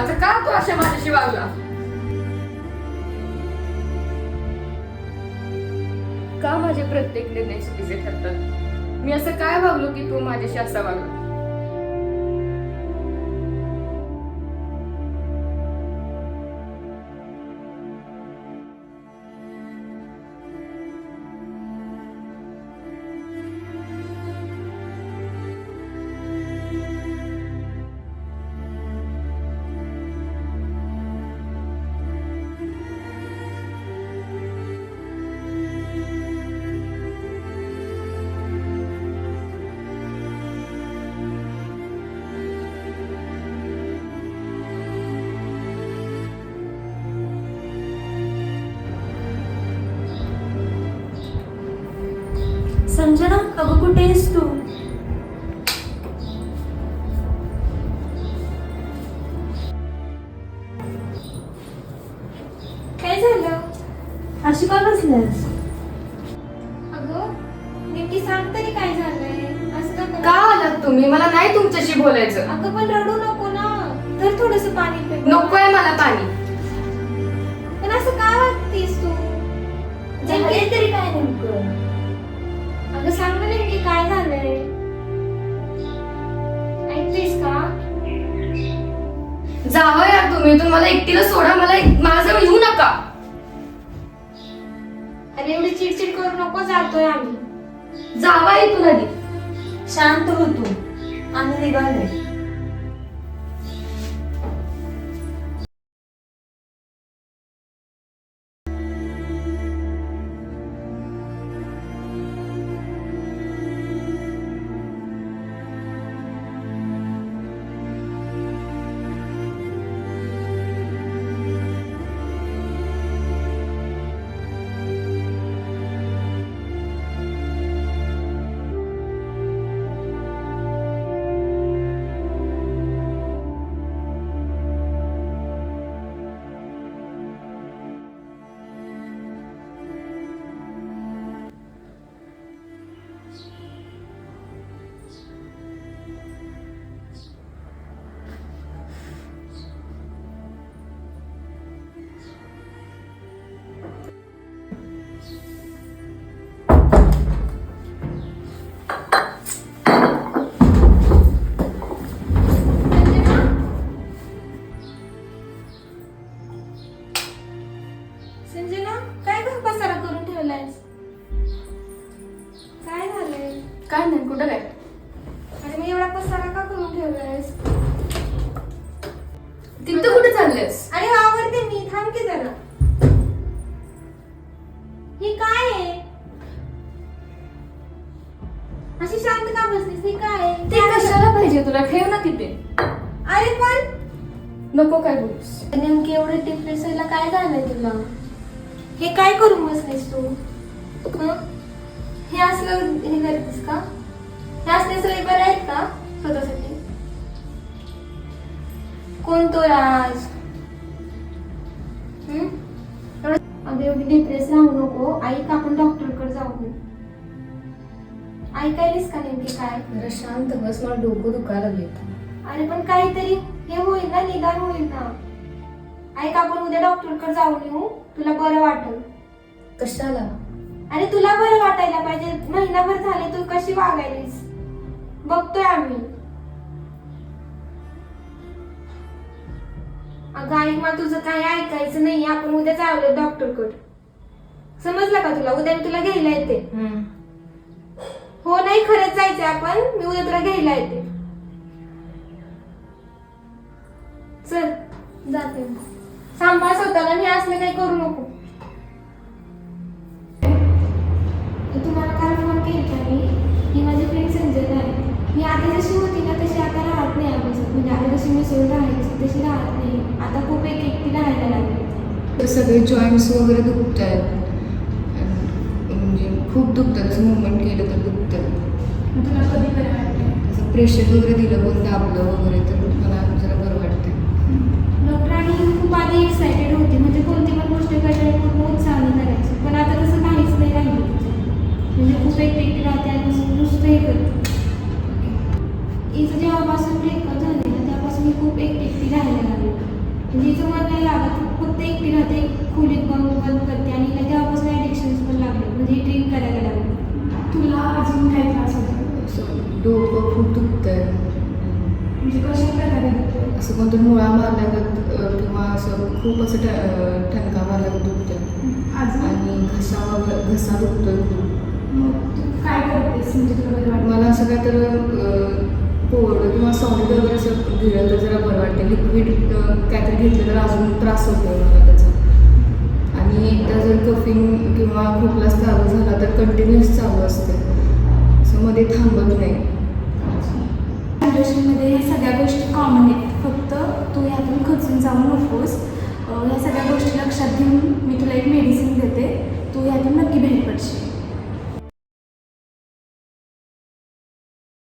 माझं का तू अशा माझ्याशी वागला? का माझे प्रत्येक निर्णय चुकीचे ठरतात? मी असं काय वागलो की तू माझ्याशी असा वागला? संजना, अगं कुठे आहेस तू? काय झालं? अशी का बसल्यास? अगं नेमकी सांग तरी काय झालंय? असं का का आलात तुम्ही? मला नाही तुमच्याशी बोलायचं. अगं पण रडू नको ना. तर थोडस पाणी पे. नकोय मला पाणी. पण असं का वागतेस तू? झालंय तरी काय नेमकं? अगं सांग ना नेमकी काय झालंय? ऐकतेस का? जावं यार तुम्ही इथून, मला एकटीला सोडा. माझ्याजवळ येऊ नका. अरे एवढी चिडचिड करू नको, जातोय आम्ही. जावा इथून आधी. शांत हो तू. आम्ही निघालोय. संजना, काय गं पसारा करून ठेवलायस? काय झालंय? काय नाही, कुठं काय? अरे मी एवढा पसारा का करून ठेवलायस? तिथं कुठे चाललेस? अरे आवडते मी, थांब की जरा. हे काय आहे? अशी शांत का बसलीस? हे काय आहे? ते कशाला पाहिजे तुला? ठेव ना तिथे. अरे पण नको काय बोलूस. नेमकी एवढं डिप्रेस व्हायला काय झालंय तुला? हे काय करून बसलीस तू? हं? हे असलं हे करतेस का? हे असले सगळे बरे आहेत का स्वतःसाठी? कोण तो राज? हं? अगं एवढी डिप्रेस राहू नको. ऐक, आपण डॉक्टरकडे जाऊ. ऐकायलीस का नेमकी काय? जरा शांत बस, मला डोकं दुखायला लागले. अरे पण काहीतरी हे होईल ना, निदान होईल ना. ऐक, आपण उद्या डॉक्टरकडे जाऊन येऊ. तुला बरं वाटेल. कशाला? अरे तुला बरं वाटायला पाहिजे. महिनाभर झाले तू कशी वागायलीस बघतोय आम्ही. अगं आई, मग तुझं काही ऐकायचं नाही. आपण उद्या जाऊया डॉक्टरकडे. समजलं का तुला? उद्या मी तुला घ्यायला येते. हो नाही, खरंच जायचंय आपण. मी उद्या तुला घ्यायला येते. चल जाते. सांभाळ स्वतःला. मी असलं काही करू नको. तुम्हाला काल फोन केला मी. ही माझी फ्रेंड संजना आहे. मी आधी जशी होती ना तशी आता राहत नाही आमच्यासोबत. म्हणजे आधी जशी मिसळून राहायची तशी राहत नाही. आता खूप एकटी राहायला लागली. सगळे जॉईंट्स वगैरे दुखत आहेत. म्हणजे खूप दुखतात. असं मुवमेंट केलं तर दुखतं. तुला कधी बरं वाटतं? असं प्रेशर वगैरे दिलं पण दाबलं वगैरे तर मला जरा बरं वाटतं. डॉक्टरांनी खूप आधी एक्सायटेड होती. म्हणजे कोणती पण गोष्ट करायला खूप उत्साहाने करायची. पण आता तसं काहीच नाही राहिलं तिचं. म्हणजे खूप एकटी राहते आणि नुसतं हे करते. हिचं जेव्हापासून ब्रेकअप झाले ना तेव्हापासून मी खूप एकटी राहायला लागली. म्हणजे हिचं मन नाही लागत, फक्त एकटी राहते, खोलीत बंद करते आणि हिला तेव्हापासून ॲडिक्शन्स पण लागले, म्हणजे ड्रिंक करायला लागले. तुला अजून काय त्रास होतो? असं डोकं खूप दुखतं आहे, म्हणजे कशा प्रकारे दुखतं? असं कोणतं मुळा मारल्यागत किंवा असं खूप असं ठणका मारल्यागत दुखतं अजून आणि घसा दुखतोय खूप. मग तू काय करतेस म्हणजे तुला बरं वाटतं? मला असं काय तर कोरडं किंवा सॉलिड वगैरे असं गिळलं तर जरा बरं वाटतं. लिक्विड काहीतरी घेतलं तर अजून त्रास होतो मला त्याचा. आणि एकदा जर कफिंग किंवा खोकलाच चालू झाला तर कंटिन्युअस चालू असते, असं मध्ये थांबत नाही. जनरेशनमध्ये हे सगळ्या गोष्टी कॉमन आहेत, फक्त तू यातून खचून जाऊ नकोस.